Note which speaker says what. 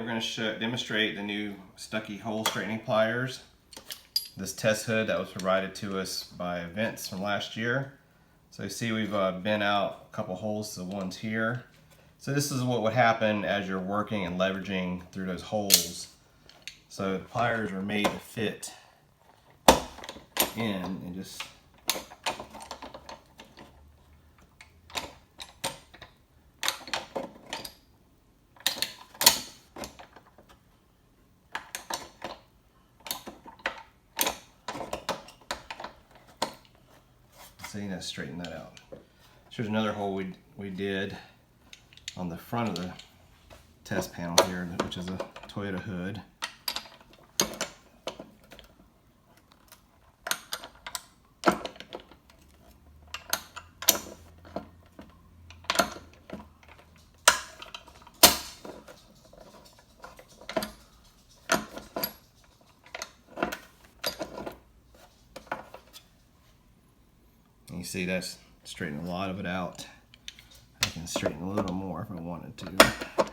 Speaker 1: going to demonstrate the new Stuckey hole straightening pliers. This test hood that was provided to us by Vince from last year. So you see we've bent out a couple holes to the ones here. So this is what would happen as you're working and leveraging through those holes. So the pliers are made to fit in and just so you know, straighten that out. Here's another hole we did on the front of the test panel here, which is a Toyota hood. You see that's straightening a lot of it out. I can straighten a little more if I wanted to.